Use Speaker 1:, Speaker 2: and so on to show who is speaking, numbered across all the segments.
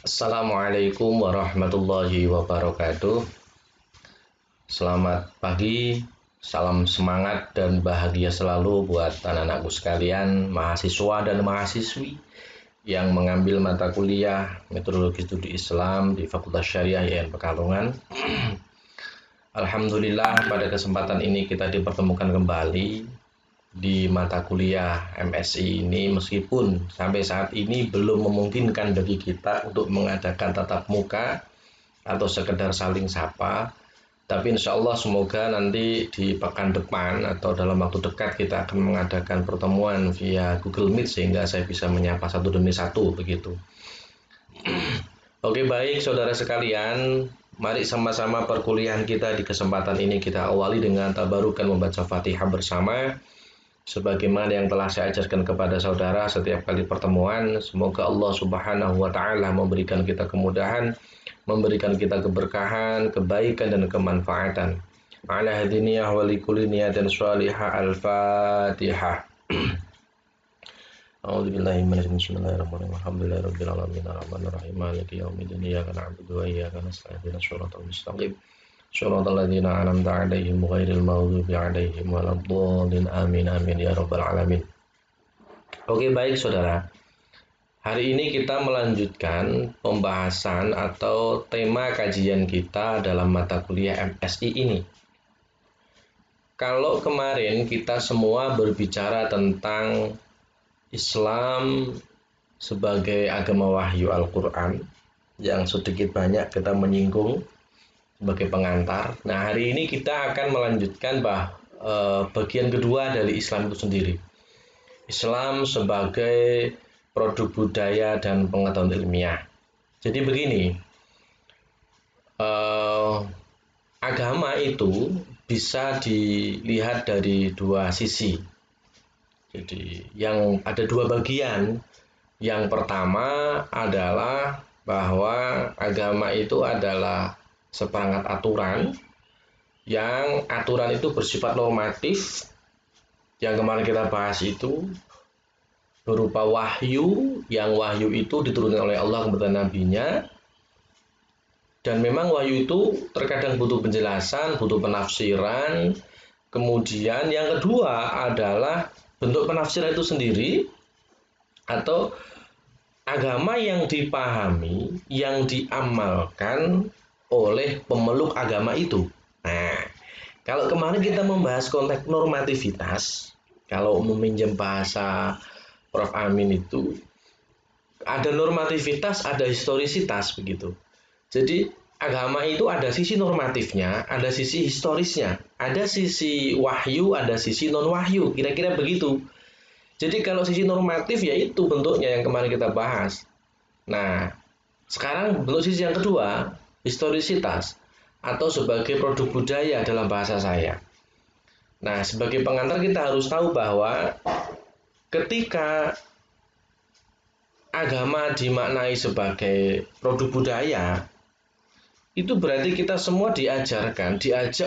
Speaker 1: Assalamualaikum warahmatullahi wabarakatuh. Selamat pagi, salam semangat dan bahagia selalu buat anak-anakku sekalian, mahasiswa dan mahasiswi yang mengambil mata kuliah Metodologi Studi Islam di Fakultas Syariah IAIN Pekalongan. Alhamdulillah pada kesempatan ini kita dipertemukan kembali di mata kuliah MSI ini, meskipun sampai saat ini belum memungkinkan bagi kita untuk mengadakan tatap muka atau sekedar saling sapa, tapi insya Allah semoga nanti di pekan depan atau dalam waktu dekat kita akan mengadakan pertemuan via Google Meet sehingga saya bisa menyapa satu demi satu begitu. Oke, baik saudara sekalian, mari sama-sama perkuliahan kita di kesempatan ini kita awali dengan tabarukan membaca Fatihah bersama. Sebagaimana yang telah saya ajarkan kepada saudara setiap kali pertemuan, semoga Allah Subhanahu wa Ta'ala memberikan kita kemudahan, memberikan kita keberkahan, kebaikan, dan kemanfaatan. Ala hadiniyah wa likulli niyatin shalihah. Al-Fatihah. A'udzubillahi minasyaitonir rajim. Bismillahirrahmanirrahim. Alhamdulillahirabbil alamin. Arrahmanir rahim. Maliki yaumiddin. Iyyaka na'budu wa iyyaka nasta'in. Ihdinas shiratal mustaqim. Shiratal ladzina an'amta 'alaihim ghairil maghdubi 'alaihim waladdallin. Amin amin ya rabbal alamin. Oke, baik saudara. Hari ini kita melanjutkan pembahasan atau tema kajian kita dalam mata kuliah MSI ini. Kalau kemarin kita semua berbicara tentang Islam sebagai agama wahyu Al-Quran, yang sedikit banyak kita menyinggung sebagai pengantar. Nah, hari ini kita akan melanjutkan bagian kedua dari Islam itu sendiri. Islam sebagai produk budaya dan pengetahuan ilmiah. Jadi begini, agama itu bisa dilihat dari dua sisi. Jadi yang ada dua bagian. Yang pertama adalah bahwa agama itu adalah seperangkat aturan, yang aturan itu bersifat normatif, yang kemarin kita bahas itu berupa wahyu, yang wahyu itu diturunkan oleh Allah kepada nabinya, dan memang wahyu itu terkadang butuh penjelasan, butuh penafsiran. Kemudian yang kedua adalah bentuk penafsiran itu sendiri, atau agama yang dipahami, yang diamalkan oleh pemeluk agama itu. Nah, kalau kemarin kita membahas konteks normativitas, kalau meminjam bahasa Prof. Amin itu, ada normativitas, ada historisitas begitu. Jadi agama itu ada sisi normatifnya, ada sisi historisnya, ada sisi wahyu, ada sisi non wahyu, kira-kira begitu. Jadi kalau sisi normatif ya itu bentuknya yang kemarin kita bahas. Nah, sekarang bentuk sisi yang kedua, historisitas atau sebagai produk budaya dalam bahasa saya. Nah, sebagai pengantar kita harus tahu bahwa ketika agama dimaknai sebagai produk budaya, itu berarti kita semua diajak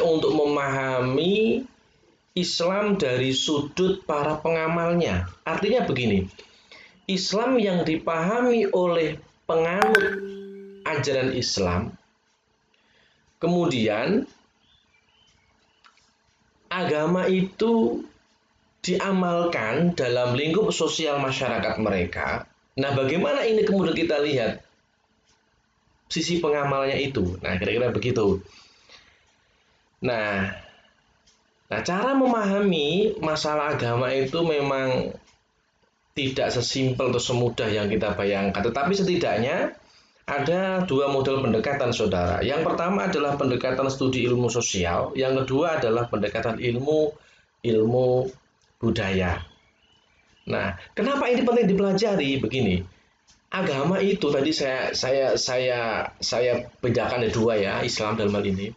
Speaker 1: untuk memahami Islam dari sudut para pengamalnya. Artinya begini, Islam yang dipahami oleh penganut ajaran Islam, kemudian agama itu diamalkan dalam lingkup sosial masyarakat mereka. Nah, bagaimana ini kemudian kita lihat sisi pengamalnya itu? Nah, kira-kira begitu. Nah, cara memahami masalah agama itu memang tidak sesimpel atau semudah yang kita bayangkan. Tetapi setidaknya ada dua model pendekatan, saudara. Yang pertama adalah pendekatan studi ilmu sosial. Yang kedua adalah pendekatan ilmu budaya. Nah, kenapa ini penting dipelajari? Begini, agama itu tadi saya bedakan ada dua ya, Islam dalam hal ini.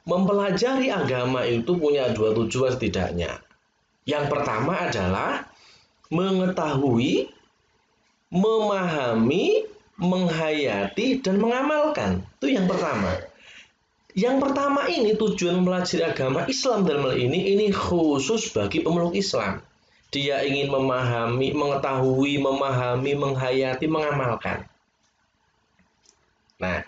Speaker 1: Mempelajari agama itu punya dua tujuan setidaknya. Yang pertama adalah mengetahui, memahami, menghayati, dan mengamalkan. Itu yang pertama. Yang pertama ini tujuan mempelajari agama Islam dalam hal ini khusus bagi pemeluk Islam. Dia ingin memahami, mengetahui, memahami, menghayati, mengamalkan. Nah,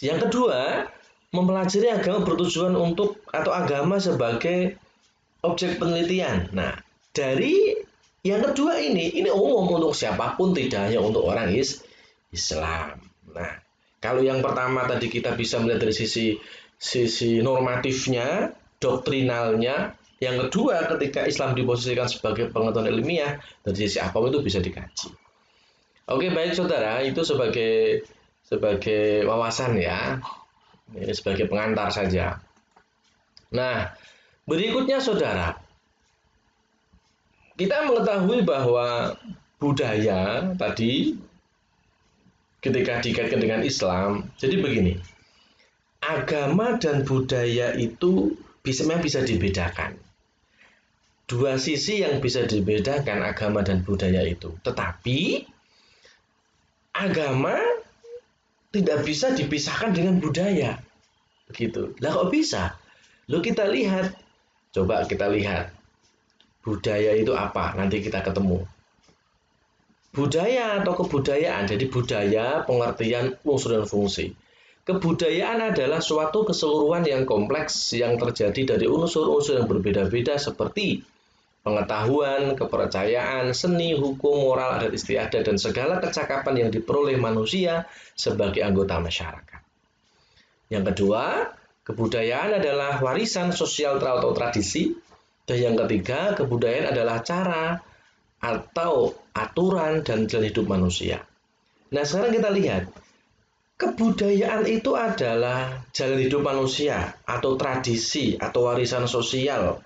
Speaker 1: yang kedua, mempelajari agama bertujuan untuk atau agama sebagai objek penelitian. Nah, dari yang kedua ini umum untuk siapapun, tidak hanya untuk orang Islam. Nah, kalau yang pertama tadi kita bisa melihat dari sisi normatifnya, doktrinalnya. Yang kedua, ketika Islam diposisikan sebagai pengetahuan ilmiah, dari sisi apapun itu bisa dikaji. Oke, baik saudara, itu sebagai wawasan ya, ini sebagai pengantar saja. Nah, berikutnya saudara, kita mengetahui bahwa budaya tadi ketika dikaitkan dengan Islam, jadi begini, agama dan budaya itu memang bisa dibedakan. Dua sisi yang bisa dibedakan agama dan budaya itu. Tetapi agama tidak bisa dipisahkan dengan budaya. Begitu. Lah kok bisa? Lo kita lihat. Coba kita lihat. Budaya itu apa? Nanti kita ketemu. Budaya atau kebudayaan. Jadi budaya, pengertian, unsur dan fungsi. Kebudayaan adalah suatu keseluruhan yang kompleks yang terjadi dari unsur-unsur yang berbeda-beda seperti pengetahuan, kepercayaan, seni, hukum, moral, adat istiadat, dan segala kecakapan yang diperoleh manusia sebagai anggota masyarakat. Yang kedua, kebudayaan adalah warisan sosial atau tradisi. Dan yang ketiga, kebudayaan adalah cara atau aturan dan jalan hidup manusia. Nah, sekarang kita lihat. Kebudayaan itu adalah jalan hidup manusia atau tradisi atau warisan sosial.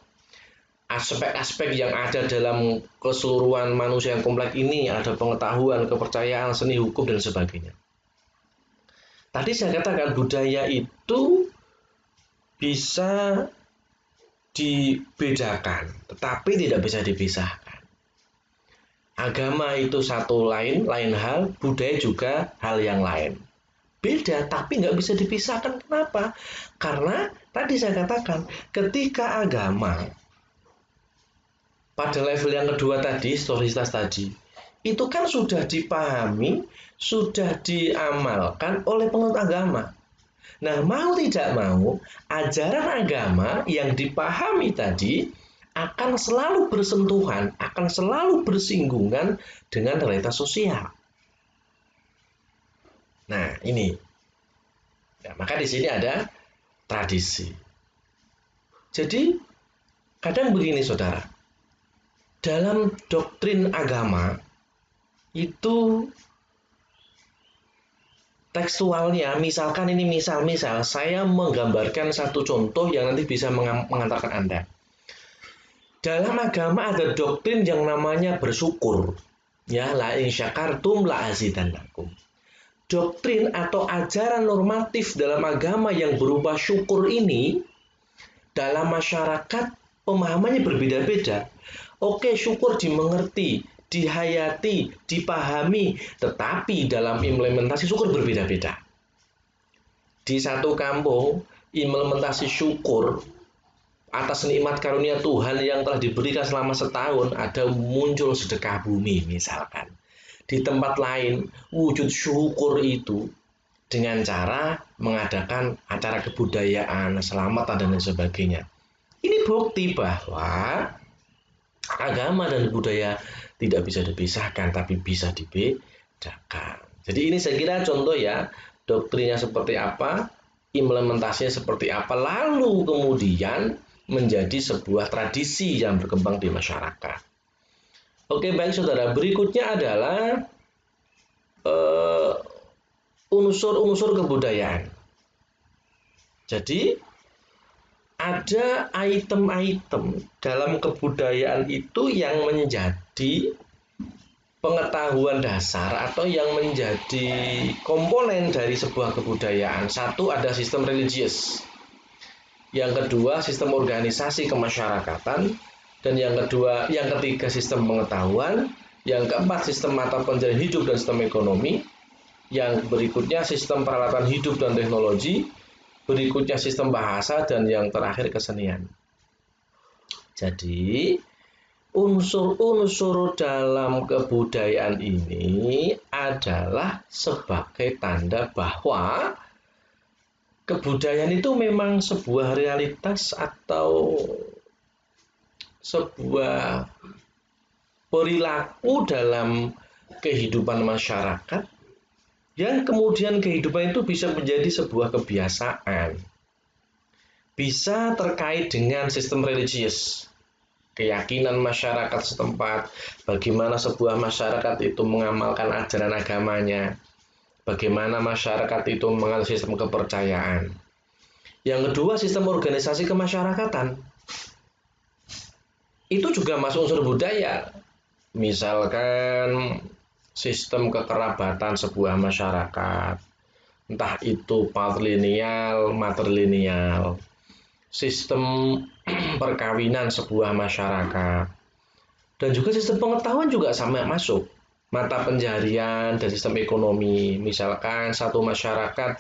Speaker 1: Aspek-aspek yang ada dalam keseluruhan manusia yang kompleks ini, ada pengetahuan, kepercayaan, seni, hukum, dan sebagainya. Tadi saya katakan budaya itu bisa dibedakan, tetapi tidak bisa dipisahkan. Agama itu satu lain hal, budaya juga hal yang lain. Beda, tapi nggak bisa dipisahkan. Kenapa? Karena tadi saya katakan, ketika agama pada level yang kedua tadi, historisitas tadi, itu kan sudah dipahami, sudah diamalkan oleh penganut agama. Nah, mau tidak mau, ajaran agama yang dipahami tadi akan selalu bersentuhan, akan selalu bersinggungan dengan realitas sosial. Nah, ini. Ya, maka di sini ada tradisi. Jadi, kadang begini saudara. Dalam doktrin agama, itu tekstualnya, misalkan ini misal saya menggambarkan satu contoh yang nanti bisa mengantarkan Anda. Dalam agama ada doktrin yang namanya bersyukur. Ya, la in syakartum la azidannakum. Doktrin atau ajaran normatif dalam agama yang berupa syukur ini dalam masyarakat pemahamannya berbeda-beda. Oke, syukur dimengerti, dihayati, dipahami, tetapi dalam implementasi syukur berbeda-beda. Di satu kampung, implementasi syukur atas nikmat karunia Tuhan yang telah diberikan selama setahun, ada muncul sedekah bumi misalkan. Di tempat lain, wujud syukur itu dengan cara mengadakan acara kebudayaan, selamatan, dan lain sebagainya. Ini bukti bahwa agama dan budaya tidak bisa dipisahkan, tapi bisa dibedakan. Jadi ini saya kira contoh ya, doktrinnya seperti apa, implementasinya seperti apa, lalu kemudian menjadi sebuah tradisi yang berkembang di masyarakat. Oke, baik saudara, berikutnya adalah unsur-unsur kebudayaan. Jadi ada item-item dalam kebudayaan itu yang menjadi pengetahuan dasar atau yang menjadi komponen dari sebuah kebudayaan. Satu, ada sistem religius. Yang kedua, sistem organisasi kemasyarakatan. Dan yang ketiga, sistem pengetahuan. Yang keempat, sistem mata pencarian hidup dan sistem ekonomi. Yang berikutnya, sistem peralatan hidup dan teknologi. Berikutnya, sistem bahasa. Dan yang terakhir, kesenian. Jadi, unsur-unsur dalam kebudayaan ini adalah sebagai tanda bahwa kebudayaan itu memang sebuah realitas atau sebuah perilaku dalam kehidupan masyarakat yang kemudian kehidupan itu bisa menjadi sebuah kebiasaan. Bisa terkait dengan sistem religius, keyakinan masyarakat setempat, bagaimana sebuah masyarakat itu mengamalkan ajaran agamanya, bagaimana masyarakat itu mengalami sistem kepercayaan. Yang kedua, sistem organisasi kemasyarakatan. Itu juga masuk unsur budaya. Misalkan sistem kekerabatan sebuah masyarakat, entah itu patrilineal, matrilineal, sistem perkawinan sebuah masyarakat, dan juga sistem pengetahuan juga sama masuk. Mata pencaharian dan sistem ekonomi, misalkan satu masyarakat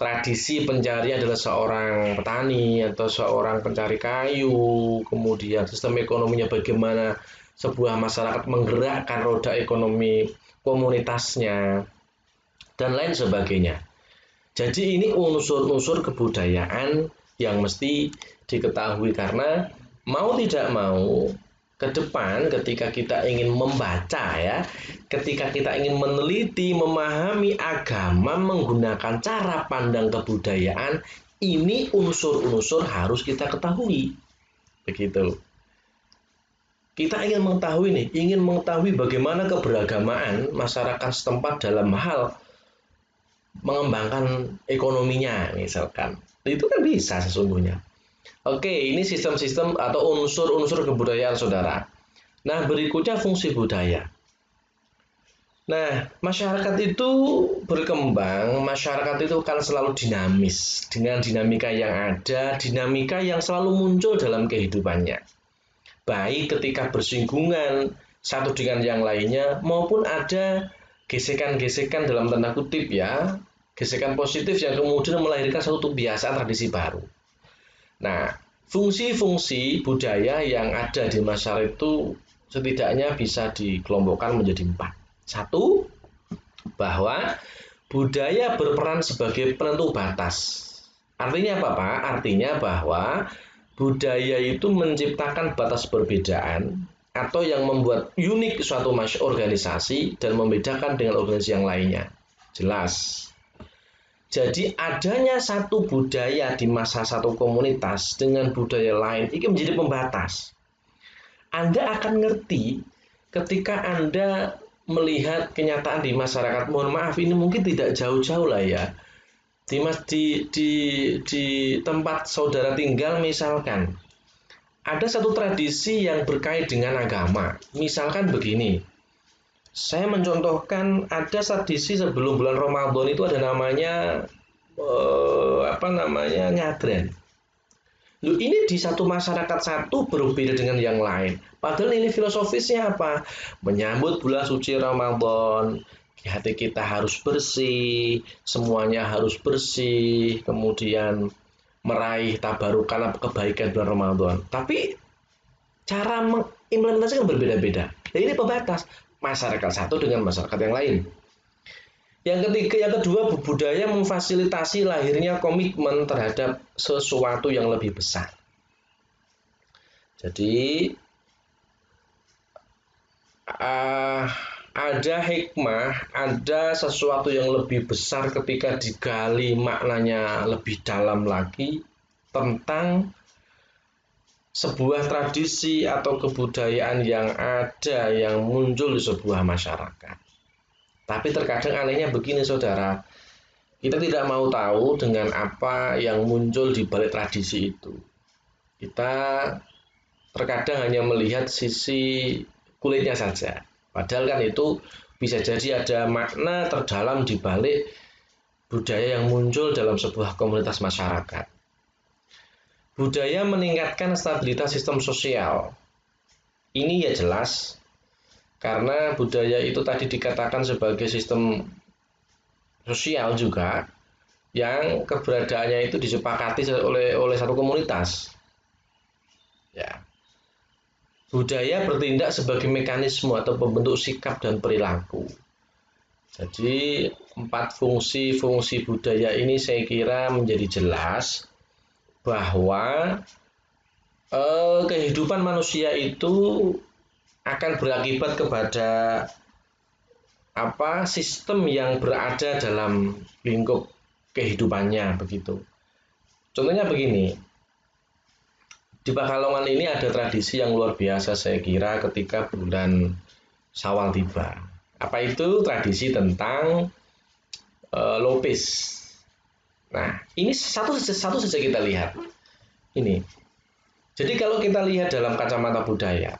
Speaker 1: tradisi pencarian adalah seorang petani atau seorang pencari kayu, kemudian sistem ekonominya bagaimana sebuah masyarakat menggerakkan roda ekonomi komunitasnya, dan lain sebagainya. Jadi ini unsur-unsur kebudayaan yang mesti diketahui karena mau tidak mau ke depan ketika kita ingin membaca ya, ketika kita ingin meneliti, memahami agama menggunakan cara pandang kebudayaan, ini unsur-unsur harus kita ketahui. Begitu. Kita ingin mengetahui bagaimana keberagamaan masyarakat setempat dalam hal mengembangkan ekonominya misalkan. Itu kan bisa sesungguhnya. Oke, ini sistem-sistem atau unsur-unsur kebudayaan saudara. Nah, berikutnya fungsi budaya. Nah, masyarakat itu berkembang, masyarakat itu kan selalu dinamis. Dengan dinamika yang ada, dinamika yang selalu muncul dalam kehidupannya. Baik ketika bersinggungan satu dengan yang lainnya, maupun ada gesekan-gesekan dalam tanda kutip ya, gesekan positif yang kemudian melahirkan satu kebiasaan tradisi baru. Nah, fungsi-fungsi budaya yang ada di masyarakat itu setidaknya bisa dikelompokkan menjadi 4. Satu, bahwa budaya berperan sebagai penentu batas. Artinya apa, Pak? Artinya bahwa budaya itu menciptakan batas perbedaan atau yang membuat unik suatu organisasi dan membedakan dengan organisasi yang lainnya. Jelas. Jadi adanya satu budaya di masa satu komunitas dengan budaya lain ini menjadi pembatas. Anda akan ngerti ketika Anda melihat kenyataan di masyarakat. Mohon maaf, ini mungkin tidak jauh-jauh lah ya. Di tempat saudara tinggal misalkan, ada satu tradisi yang berkait dengan agama. Misalkan begini, saya mencontohkan ada tradisi sebelum bulan Ramadan itu ada namanya nyadran. Loh, ini di satu masyarakat satu berbeda dengan yang lain. Padahal ini filosofisnya apa? Menyambut bulan suci Ramadan, hati kita harus bersih, semuanya harus bersih, kemudian meraih tabarukan kebaikan bulan Ramadan. Tapi cara mengimplementasikan berbeda-beda. Dan ini pembatas masyarakat satu dengan masyarakat yang lain. Yang kedua, budaya memfasilitasi lahirnya komitmen terhadap sesuatu yang lebih besar. Jadi ada hikmah, ada sesuatu yang lebih besar ketika digali maknanya lebih dalam lagi tentang sebuah tradisi atau kebudayaan yang ada yang muncul di sebuah masyarakat. Tapi terkadang anehnya begini saudara, kita tidak mau tahu dengan apa yang muncul di balik tradisi itu. Kita terkadang hanya melihat sisi kulitnya saja. Padahal kan itu bisa jadi ada makna terdalam di balik budaya yang muncul dalam sebuah komunitas masyarakat. Budaya meningkatkan stabilitas sistem sosial. Ini ya jelas, karena budaya itu tadi dikatakan sebagai sistem sosial juga yang keberadaannya itu disepakati oleh satu komunitas. Ya. budaya bertindak sebagai mekanisme atau pembentuk sikap dan perilaku. Jadi 4 fungsi-fungsi budaya ini saya kira menjadi jelas bahwa kehidupan manusia itu akan berakibat kepada sistem yang berada dalam lingkup kehidupannya begitu. Contohnya begini, di Pekalongan ini ada tradisi yang luar biasa saya kira ketika bulan Syawal tiba. Apa itu? Tradisi tentang lopis. Nah, ini satu saja kita lihat. Ini. Jadi kalau kita lihat dalam kacamata budaya,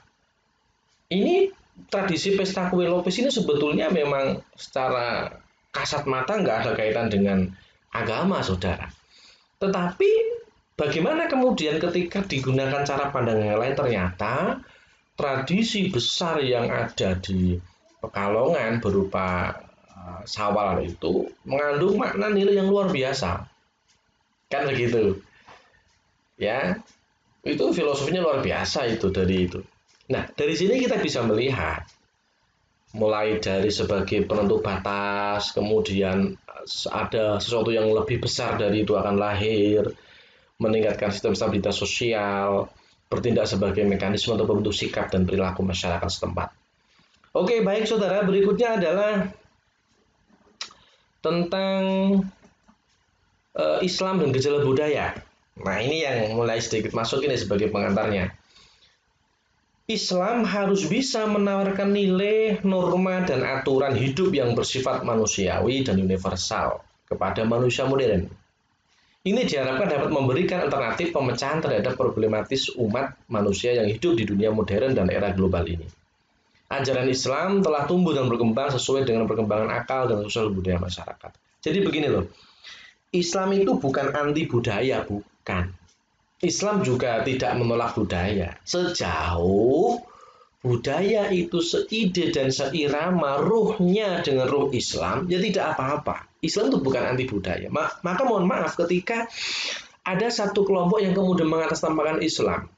Speaker 1: ini tradisi pesta kue lopis ini sebetulnya memang secara kasat mata nggak ada kaitan dengan agama, saudara. Tetapi bagaimana kemudian ketika digunakan cara pandang yang lain, ternyata tradisi besar yang ada di Pekalongan berupa Syawal itu mengandung makna nilai yang luar biasa. Kan begitu. Ya, itu filosofinya luar biasa itu dari itu. Nah, dari sini kita bisa melihat mulai dari sebagai penentu batas, kemudian ada sesuatu yang lebih besar dari itu akan lahir, meningkatkan sistem stabilitas sosial, bertindak sebagai mekanisme untuk membentuk sikap dan perilaku masyarakat setempat. Oke, baik saudara, berikutnya adalah tentang Islam dan gejala budaya. Nah, ini yang mulai sedikit masuk ini sebagai pengantarnya. Islam harus bisa menawarkan nilai, norma, dan aturan hidup yang bersifat manusiawi dan universal kepada manusia modern. Ini diharapkan dapat memberikan alternatif pemecahan terhadap problematis umat manusia yang hidup di dunia modern dan era global ini. Ajaran Islam telah tumbuh dan berkembang sesuai dengan perkembangan akal dan sosial budaya masyarakat. Jadi begini loh, Islam itu bukan anti budaya, bukan. Islam juga tidak menolak budaya. Sejauh budaya itu seide dan seirama ruhnya dengan ruh Islam, ya tidak apa-apa. Islam itu bukan anti budaya. Maka mohon maaf ketika ada satu kelompok yang kemudian mengatasnamakan Islam,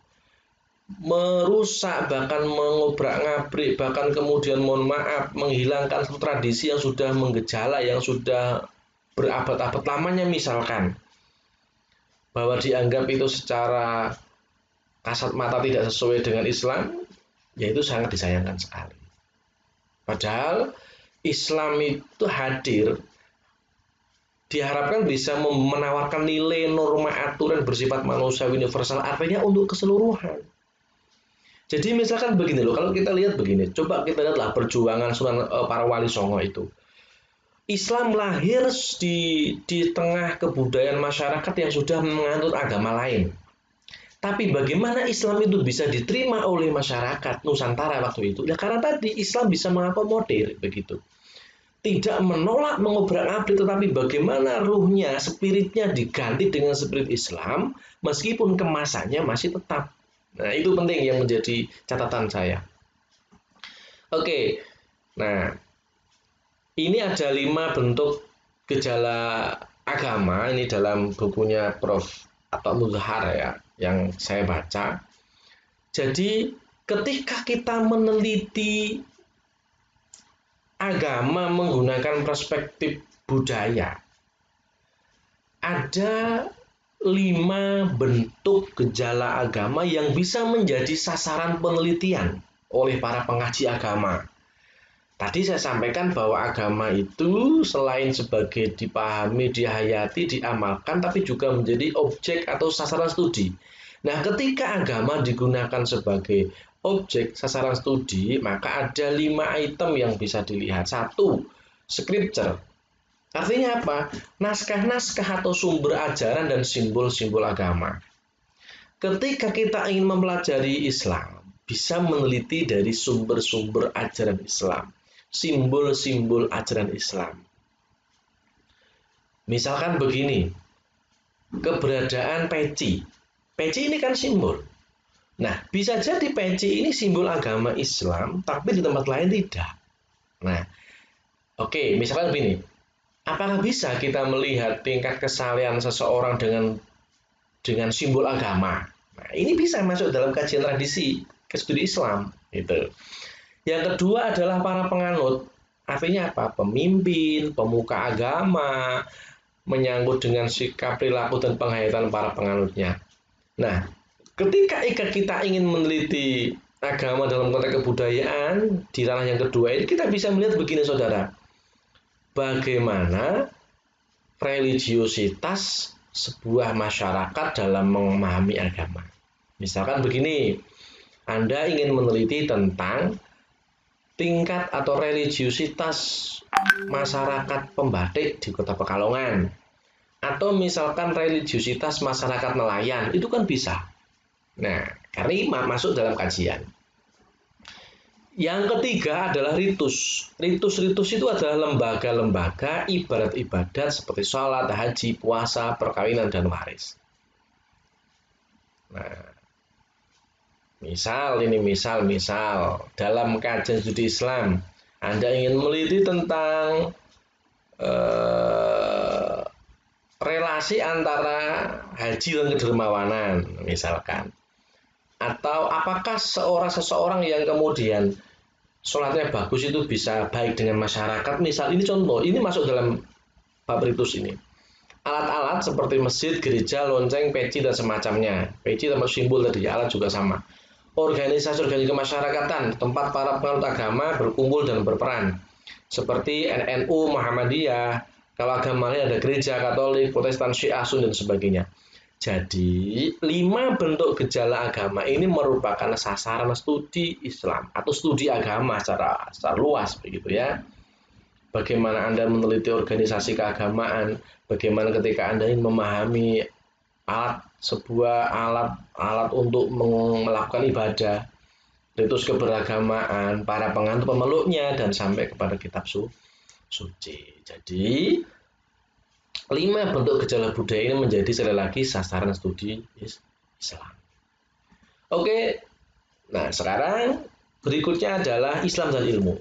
Speaker 1: merusak, bahkan mengobrak-ngabrik, bahkan kemudian mohon maaf menghilangkan satu tradisi yang sudah menggejala, yang sudah berabad-abad lamanya, misalkan bahwa dianggap itu secara kasat mata tidak sesuai dengan Islam, yaitu sangat disayangkan sekali. Padahal Islam itu hadir, diharapkan bisa menawarkan nilai, norma, aturan bersifat manusia universal, artinya untuk keseluruhan. Jadi misalkan begini loh, kalau kita lihat begini, coba kita lihatlah perjuangan Sunan para Wali Songo itu. Islam lahir di tengah kebudayaan masyarakat yang sudah menganut agama lain. Tapi bagaimana Islam itu bisa diterima oleh masyarakat Nusantara waktu itu? Ya karena tadi Islam bisa mengakomodir begitu. Tidak menolak, mengobrak-abrik, tetapi bagaimana ruhnya, spiritnya diganti dengan spirit Islam, meskipun kemasannya masih tetap. Nah, itu penting yang menjadi catatan saya. Oke, nah ini ada 5 bentuk gejala agama, ini dalam bukunya Prof. atau Muzahar ya, yang saya baca. Jadi ketika kita meneliti agama menggunakan perspektif budaya, ada 5 bentuk gejala agama yang bisa menjadi sasaran penelitian oleh para pengkaji agama. Tadi saya sampaikan bahwa agama itu selain sebagai dipahami, dihayati, diamalkan, tapi juga menjadi objek atau sasaran studi. Nah, ketika agama digunakan sebagai objek sasaran studi, maka ada 5 item yang bisa dilihat. 1, scripture. Artinya apa? Naskah-naskah atau sumber ajaran dan simbol-simbol agama. Ketika kita ingin mempelajari Islam, bisa meneliti dari sumber-sumber ajaran Islam, simbol-simbol ajaran Islam. Misalkan begini, keberadaan peci. Peci ini kan simbol. Nah, bisa jadi peci ini simbol agama Islam, tapi di tempat lain tidak. Nah, oke, misalkan begini. Apakah bisa kita melihat tingkat kesalehan seseorang dengan simbol agama? Nah, ini bisa masuk dalam kajian tradisi. studi Islam gitu. Yang kedua adalah para penganut. Artinya apa? Pemimpin, pemuka agama, menyangkut dengan sikap, perilaku, dan penghayatan para penganutnya. Nah, ketika kita ingin meneliti agama dalam konteks kebudayaan di ranah yang kedua ini, kita bisa melihat begini saudara, bagaimana religiositas sebuah masyarakat dalam memahami agama. Misalkan begini, Anda ingin meneliti tentang tingkat atau religiositas masyarakat pembatik di Kota Pekalongan, atau misalkan religiositas masyarakat nelayan, itu kan bisa. Nah, karena ini masuk dalam kajian. Yang ketiga adalah ritus. Ritus-ritus itu adalah lembaga-lembaga ibadat-ibadat seperti sholat, haji, puasa, perkawinan, dan waris. Nah, misal dalam kajian studi Islam, Anda ingin meneliti tentang relasi antara haji dan kedermawanan, misalkan. Atau apakah seseorang yang kemudian sholatnya bagus itu bisa baik dengan masyarakat, misal ini contoh, ini masuk dalam bab ritus ini. Alat-alat seperti masjid, gereja, lonceng, peci, dan semacamnya. Peci termasuk simbol tadi, alat juga sama. Organisasi kemasyarakatan, tempat para penganut agama berkumpul dan berperan. Seperti NNU, Muhammadiyah, kalau agama lain ada gereja, Katolik, Protestan, Syiah, Sun, dan sebagainya. Jadi, 5 bentuk gejala agama ini merupakan sasaran studi Islam atau studi agama secara luas begitu ya. Bagaimana Anda meneliti organisasi keagamaan, bagaimana ketika Anda ingin memahami sebuah alat untuk melakukan ibadah, ritus keberagamaan, para penganut pemeluknya, dan sampai kepada kitab suci. Jadi 5 bentuk gejala budaya ini menjadi sekali lagi sasaran studi Islam. Oke, nah sekarang berikutnya adalah Islam dan ilmu.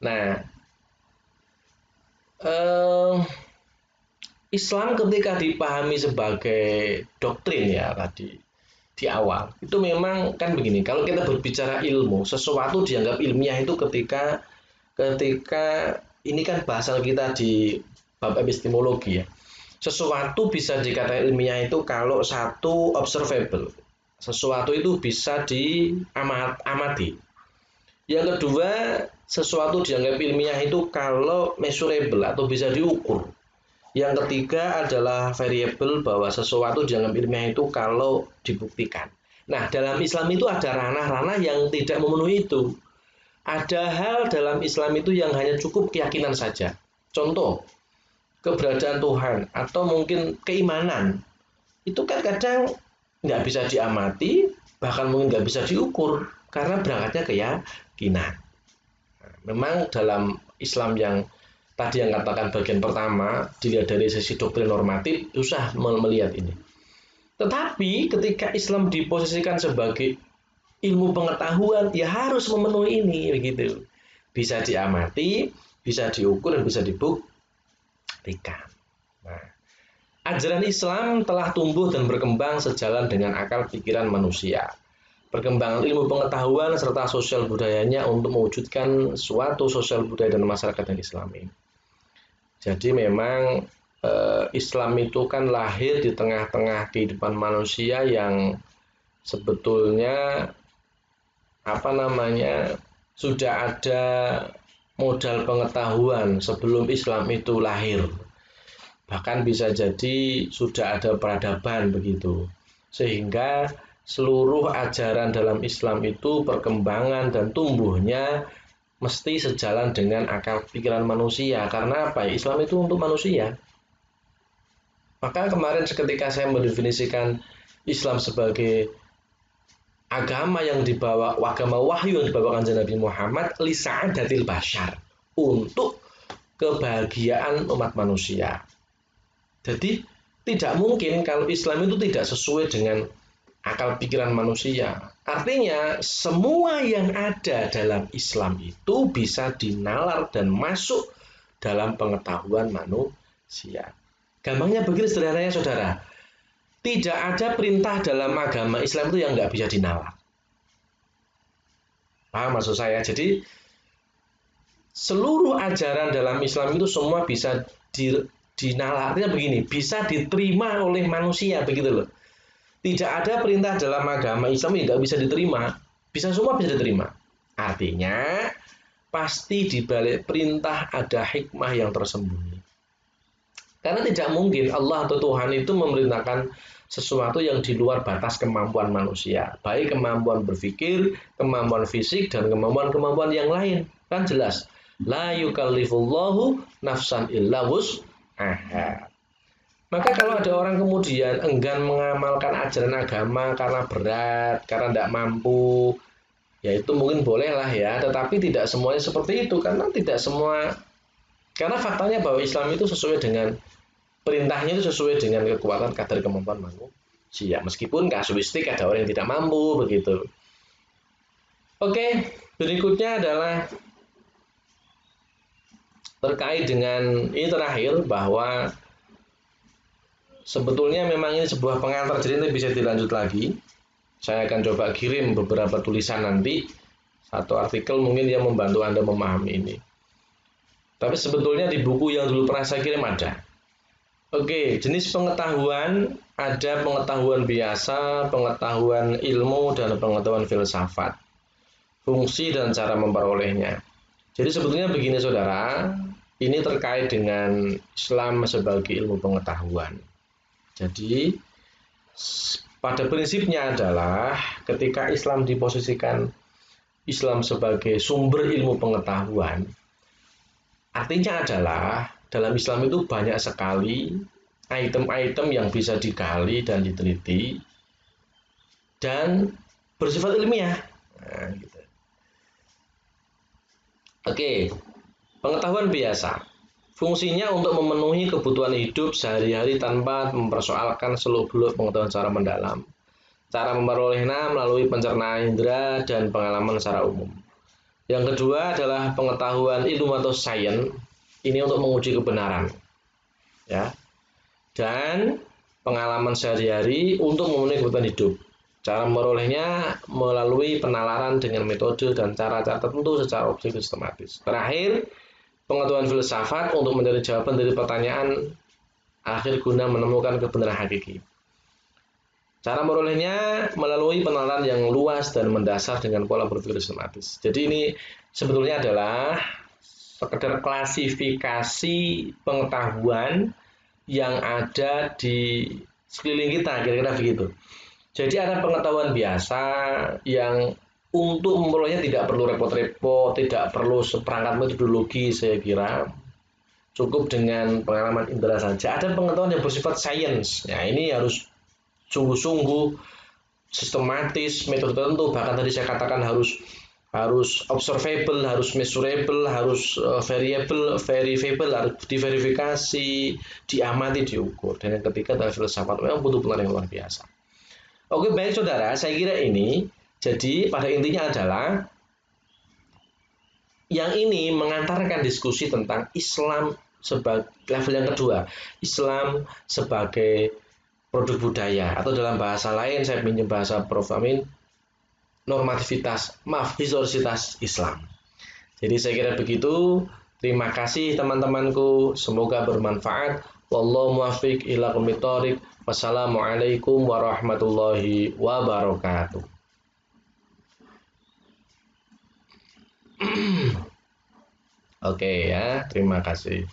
Speaker 1: Nah, Islam ketika dipahami sebagai doktrin ya tadi di awal itu memang kan begini, kalau kita berbicara ilmu, sesuatu dianggap ilmiah itu ketika ini kan bahasan kita di bab epistemologi ya, sesuatu bisa dikatakan ilmiah itu kalau satu observable, sesuatu itu bisa diamati. Yang kedua, sesuatu dianggap ilmiah itu kalau measurable atau bisa diukur. Yang ketiga adalah variable, bahwa sesuatu dianggap ilmiah itu kalau dibuktikan. Nah, dalam Islam itu ada ranah-ranah yang tidak memenuhi itu. Ada hal dalam Islam itu yang hanya cukup keyakinan saja. Contoh, keberadaan Tuhan atau mungkin keimanan. Itu kan kadang nggak bisa diamati, bahkan mungkin nggak bisa diukur, karena berangkatnya keyakinan. Memang dalam Islam yang tadi yang katakan bagian pertama, dilihat dari sisi doktrin normatif, susah melihat ini. Tetapi ketika Islam diposisikan sebagai ilmu pengetahuan, ya harus memenuhi ini, begitu. Bisa diamati, bisa diukur, dan bisa dibuktikan. Nah, ajaran Islam telah tumbuh dan berkembang sejalan dengan akal pikiran manusia. Perkembangan ilmu pengetahuan serta sosial budayanya untuk mewujudkan suatu sosial budaya dan masyarakat yang Islami. Jadi memang Islam itu kan lahir di tengah-tengah kehidupan manusia yang sebetulnya sudah ada modal pengetahuan sebelum Islam itu lahir. Bahkan bisa jadi sudah ada peradaban begitu. Sehingga seluruh ajaran dalam Islam itu perkembangan dan tumbuhnya mesti sejalan dengan akal pikiran manusia. Karena apa? Islam itu untuk manusia. Maka kemarin ketika saya mendefinisikan Islam sebagai agama yang dibawa, agama wahyu yang dibawakan Nabi Muhammad, lisa'adatil bashar, untuk kebahagiaan umat manusia. Jadi tidak mungkin kalau Islam itu tidak sesuai dengan akal pikiran manusia. Artinya semua yang ada dalam Islam itu bisa dinalar dan masuk dalam pengetahuan manusia. Gampangnya begini sederhananya saudara. Tidak ada perintah dalam agama Islam itu yang nggak bisa dinalar. Paham maksud saya? Jadi seluruh ajaran dalam Islam itu semua bisa dinalar. Artinya begini, bisa diterima oleh manusia begitu loh. Tidak ada perintah dalam agama Islam yang nggak bisa diterima. Bisa semua bisa diterima. Artinya pasti di balik perintah ada hikmah yang tersembunyi. Karena tidak mungkin Allah atau Tuhan itu memerintahkan sesuatu yang di luar batas kemampuan manusia. Baik kemampuan berpikir, kemampuan fisik, dan kemampuan-kemampuan yang lain. Kan jelas. La yukallifullahu nafsan illa wus'aha. Maka kalau ada orang kemudian enggan mengamalkan ajaran agama karena berat, karena tidak mampu, ya itu mungkin bolehlah ya. Tetapi tidak semuanya seperti itu. Karena faktanya bahwa Islam itu sesuai dengan perintahnya itu sesuai dengan kekuatan kadar kemampuan manusia. Meskipun kasuistik ada orang yang tidak mampu begitu. Oke, berikutnya adalah terkait dengan ini terakhir bahwa sebetulnya memang ini sebuah pengantar, jadi nanti bisa dilanjut lagi. Saya akan coba kirim beberapa tulisan nanti, satu artikel mungkin yang membantu Anda memahami ini. Tapi sebetulnya di buku yang dulu pernah saya kirim ada. Oke, jenis pengetahuan, ada pengetahuan biasa, pengetahuan ilmu, dan pengetahuan filsafat. Fungsi dan cara memperolehnya. Jadi sebetulnya begini saudara, ini terkait dengan Islam sebagai ilmu pengetahuan. Jadi pada prinsipnya adalah ketika Islam diposisikan Islam sebagai sumber ilmu pengetahuan, artinya adalah dalam Islam itu banyak sekali item-item yang bisa digali dan diteliti dan bersifat ilmiah. Nah, gitu. Oke, pengetahuan biasa. Fungsinya untuk memenuhi kebutuhan hidup sehari-hari tanpa mempersoalkan seluk-beluk pengetahuan secara mendalam. Cara memperolehnya melalui pencernaan indera dan pengalaman secara umum. Yang kedua adalah pengetahuan ilmu atau sains. Ini untuk menguji kebenaran. Ya. Dan pengalaman sehari-hari untuk memenuhi kebutuhan hidup. Cara memperolehnya melalui penalaran dengan metode dan cara-cara tertentu secara objektif sistematis. Terakhir, pengetahuan filsafat untuk mencari jawaban dari pertanyaan akhir guna menemukan kebenaran hakiki. Cara memperolehnya melalui penalaran yang luas dan mendasar dengan pola berpikir sistematis. Jadi ini sebetulnya adalah sekedar klasifikasi pengetahuan yang ada di sekeliling kita, kira-kira begitu. Jadi ada pengetahuan biasa yang untuk memperolehnya tidak perlu repot-repot, tidak perlu seperangkat metodologi, saya kira cukup dengan pengalaman indera saja. Ada pengetahuan yang bersifat sains. Nah, ini harus sungguh-sungguh sistematis, metode tertentu. Bahkan tadi saya katakan harus observable, harus measurable, harus variable, verifiable, harus diverifikasi, diamati, diukur. Dan yang ketiga adalah filsafat. Memang butuh pengetahuan yang luar biasa. Oke, baik saudara, saya kira ini. Jadi pada intinya adalah yang ini mengantarkan diskusi tentang Islam sebagai level yang kedua, Islam sebagai produk budaya, atau dalam bahasa lain saya pinjam bahasa Prof. Amin, historisitas Islam. Jadi saya kira begitu. Terima kasih teman-temanku, semoga bermanfaat. Wallahu muwaffiq ila aqwamit thoriq. Wassalamualaikum warahmatullahi wabarakatuh. Oke ya, terima kasih.